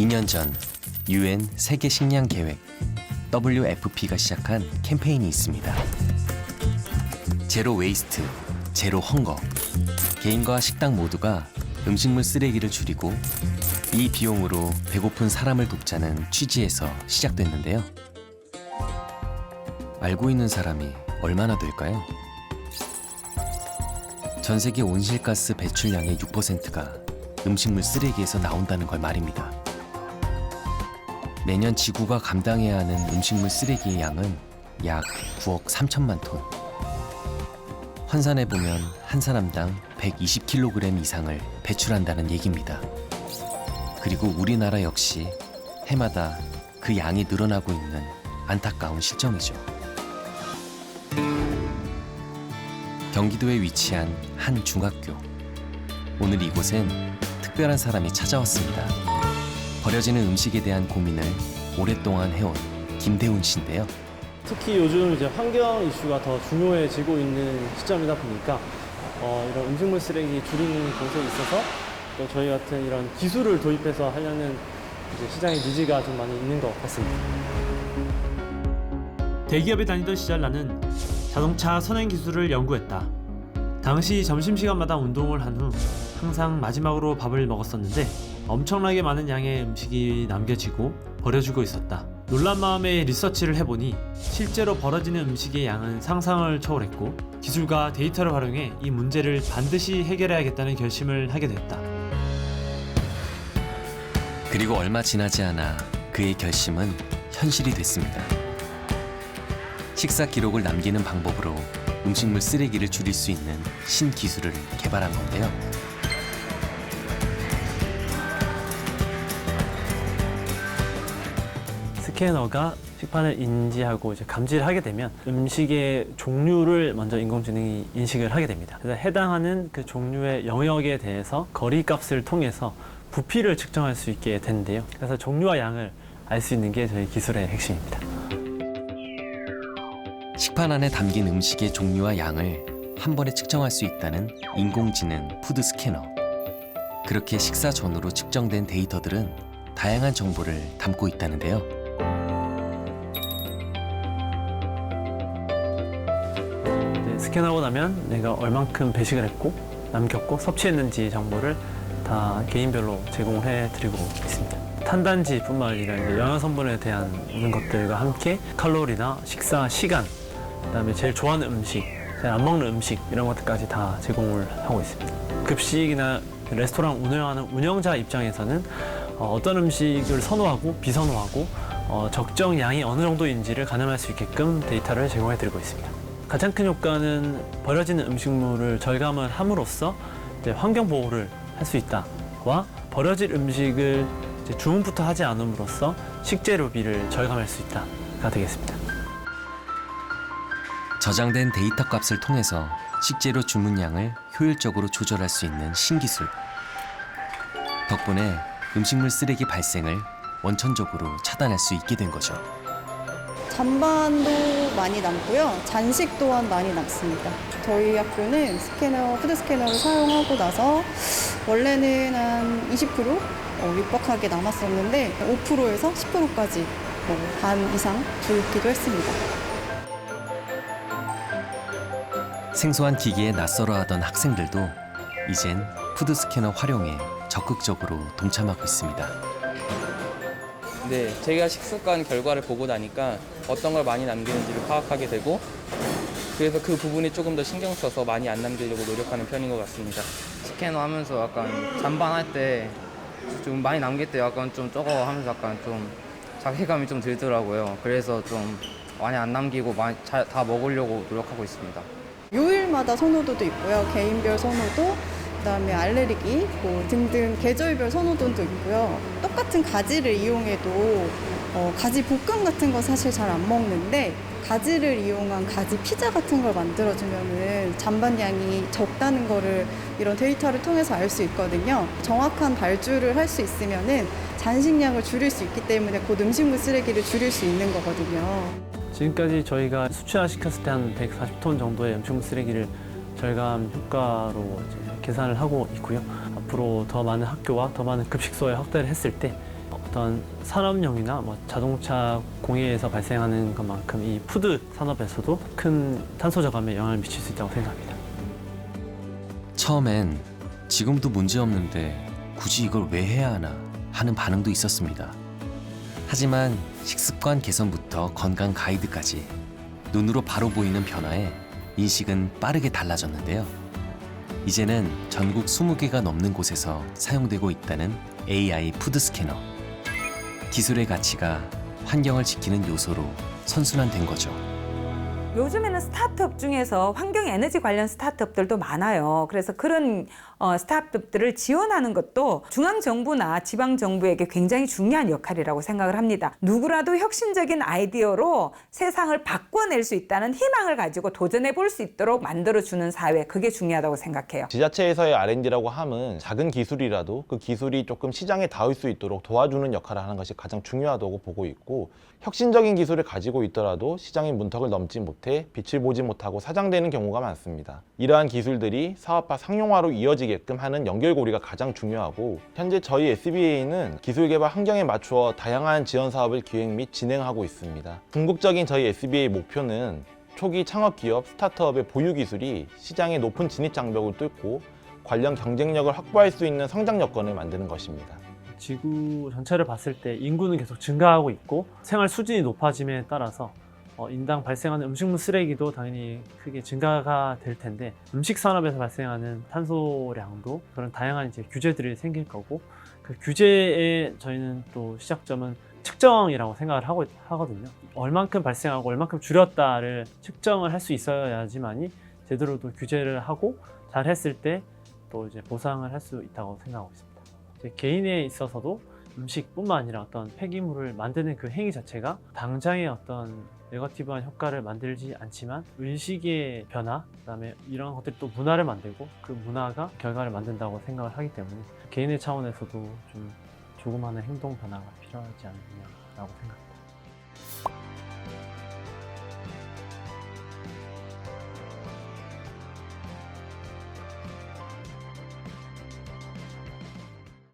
2년 전 UN 세계 식량 계획 WFP가 시작한 캠페인이 있습니다. 제로 웨이스트, 제로 헝거. 개인과 식당 모두가 음식물 쓰레기를 줄이고 이 비용으로 배고픈 사람을 돕자는 취지에서 시작됐는데요. 알고 있는 사람이 얼마나 될까요? 전 세계 온실가스 배출량의 6%가 음식물 쓰레기에서 나온다는 걸 말입니다. 매년 지구가 감당해야 하는 음식물 쓰레기의 양은 약 9억 3천만 톤. 환산해보면 한 사람당 120kg 이상을 배출한다는 얘기입니다. 그리고 우리나라 역시 해마다 그 양이 늘어나고 있는 안타까운 실정이죠. 경기도에 위치한 한 중학교. 오늘 이곳엔 특별한 사람이 찾아왔습니다. 버려지는 음식에 대한 고민을 오랫동안 해온 김대훈 씨인데요. 특히 요즘 이제 환경 이슈가 더 중요해지고 있는 시점이다 보니까 이런 음식물 쓰레기 줄이는 곳에 있어서 또 저희 같은 이런 기술을 도입해서 하려는 이제 시장의 니즈가 좀 많이 있는 것 같습니다. 대기업에 다니던 시절 나는 자동차 선행 기술을 연구했다. 당시 점심시간마다 운동을 한 후 항상 마지막으로 밥을 먹었었는데 엄청나게 많은 양의 음식이 남겨지고 버려지고 있었다. 놀란 마음에 리서치를 해보니 실제로 버려지는 음식의 양은 상상을 초월했고 기술과 데이터를 활용해 이 문제를 반드시 해결해야겠다는 결심을 하게 됐다. 그리고 얼마 지나지 않아 그의 결심은 현실이 됐습니다. 식사 기록을 남기는 방법으로 음식물 쓰레기를 줄일 수 있는 신기술을 개발한 건데요. 스캐너가 식판을 인지하고 이제 감지를 하게 되면 음식의 종류를 먼저 인공지능이 인식을 하게 됩니다. 그래서 해당하는 그 종류의 영역에 대해서 거리값을 통해서 부피를 측정할 수 있게 되는데요. 그래서 종류와 양을 알 수 있는 게 저희 기술의 핵심입니다. 식판 안에 담긴 음식의 종류와 양을 한 번에 측정할 수 있다는 인공지능 푸드 스캐너. 그렇게 식사 전후로 측정된 데이터들은 다양한 정보를 담고 있다는데요. 스캔하고 나면 내가 얼만큼 배식을 했고 남겼고 섭취했는지 정보를 다 개인별로 제공을 해드리고 있습니다. 탄단지뿐만 아니라 이제 영양 성분에 대한 모든 것들과 함께 칼로리나 식사 시간, 그다음에 제일 좋아하는 음식, 제일 안 먹는 음식 이런 것들까지 다 제공을 하고 있습니다. 급식이나 레스토랑 운영하는 운영자 입장에서는 어떤 음식을 선호하고 비선호하고 적정 양이 어느 정도인지를 가늠할 수 있게끔 데이터를 제공해드리고 있습니다. 가장 큰 효과는 버려지는 음식물을 절감을 함으로써 이제 환경 보호를 할 수 있다와 버려질 음식을 이제 주문부터 하지 않음으로써 식재료비를 절감할 수 있다가 되겠습니다. 저장된 데이터 값을 통해서 식재료 주문량을 효율적으로 조절할 수 있는 신기술. 덕분에 음식물 쓰레기 발생을 원천적으로 차단할 수 있게 된 거죠. 잔반도 많이 남고요. 잔식 또한 많이 남습니다. 저희 학교는 푸드 스캐너를 사용하고 나서 원래는 한 20% 밑박하게 남았었는데 5%에서 10%까지 반 이상 줄기도 했습니다. 생소한 기기에 낯설어하던 학생들도 이젠 푸드 스캐너 활용에 적극적으로 동참하고 있습니다. 네, 제가 식습관 결과를 보고 나니까 어떤 걸 많이 남기는지를 파악하게 되고 그래서 그 부분이 조금 더 신경 써서 많이 안 남기려고 노력하는 편인 것 같습니다. 스캐너 하면서 약간 잔반할 때 좀 많이 남길 때 약간 좀 적어 하면서 약간 좀 자괴감이 좀 들더라고요. 그래서 좀 많이 안 남기고 다 먹으려고 노력하고 있습니다. 요일마다 선호도도 있고요. 개인별 선호도, 그다음에 알레르기 등등 계절별 선호도도 있고요. 똑같은 가지를 이용해도 가지 볶음 같은 거 사실 잘 안 먹는데 가지를 이용한 가지 피자 같은 걸 만들어주면은 잔반량이 적다는 거를 이런 데이터를 통해서 알 수 있거든요. 정확한 발주를 할 수 있으면은 잔식량을 줄일 수 있기 때문에 곧 음식물 쓰레기를 줄일 수 있는 거거든요. 지금까지 저희가 수치화시켰을 때 한 140톤 정도의 음식물 쓰레기를 절감 효과로 이제 계산을 하고 있고요. 앞으로 더 많은 학교와 더 많은 급식소에 확대를 했을 때 어떤 산업용이나 뭐 자동차 공해에서 발생하는 것만큼 이 푸드 산업에서도 큰 탄소 저감에 영향을 미칠 수 있다고 생각합니다. 처음엔 지금도 문제 없는데 굳이 이걸 왜 해야 하나 하는 반응도 있었습니다. 하지만 식습관 개선부터 건강 가이드까지 눈으로 바로 보이는 변화에 인식은 빠르게 달라졌는데요. 이제는 전국 20개가 넘는 곳에서 사용되고 있다는 AI 푸드 스캐너. 기술의 가치가 환경을 지키는 요소로 선순환된 거죠. 요즘에는 스타트업 중에서 환경 에너지 관련 스타트업들도 많아요. 그래서 그런 스타트업들을 지원하는 것도 중앙정부나 지방정부에게 굉장히 중요한 역할이라고 생각을 합니다. 누구라도 혁신적인 아이디어로 세상을 바꿔낼 수 있다는 희망을 가지고 도전해 볼 수 있도록 만들어주는 사회, 그게 중요하다고 생각해요. 지자체에서의 R&D라고 함은 작은 기술이라도 그 기술이 조금 시장에 닿을 수 있도록 도와주는 역할을 하는 것이 가장 중요하다고 보고 있고, 혁신적인 기술을 가지고 있더라도 시장의 문턱을 넘지 못해 빛을 보지 못하고 사장되는 경우가 많습니다. 이러한 기술들이 사업화 상용화로 이어지게끔 하는 연결고리가 가장 중요하고, 현재 저희 SBA는 기술개발 환경에 맞추어 다양한 지원 사업을 기획 및 진행하고 있습니다. 궁극적인 저희 SBA 목표는 초기 창업기업, 스타트업의 보유 기술이 시장의 높은 진입 장벽을 뚫고 관련 경쟁력을 확보할 수 있는 성장 여건을 만드는 것입니다. 지구 전체를 봤을 때 인구는 계속 증가하고 있고 생활 수준이 높아짐에 따라서 인당 발생하는 음식물 쓰레기도 당연히 크게 증가가 될 텐데, 음식 산업에서 발생하는 탄소량도 그런 다양한 이제 규제들이 생길 거고, 그 규제의 저희는 또 시작점은 측정이라고 생각을 하거든요. 얼만큼 발생하고 얼만큼 줄였다를 측정을 할 수 있어야지만이 제대로도 규제를 하고 잘 했을 때 또 이제 보상을 할 수 있다고 생각하고 있습니다. 이제 개인에 있어서도 음식뿐만 아니라 어떤 폐기물을 만드는 그 행위 자체가 당장의 어떤 네거티브한 효과를 만들지 않지만 의식의 변화, 그다음에 이런 것들이 또 문화를 만들고 그 문화가 결과를 만든다고 생각을 하기 때문에 개인의 차원에서도 좀 조그마한 행동 변화가 필요하지 않느냐라고 생각합니다.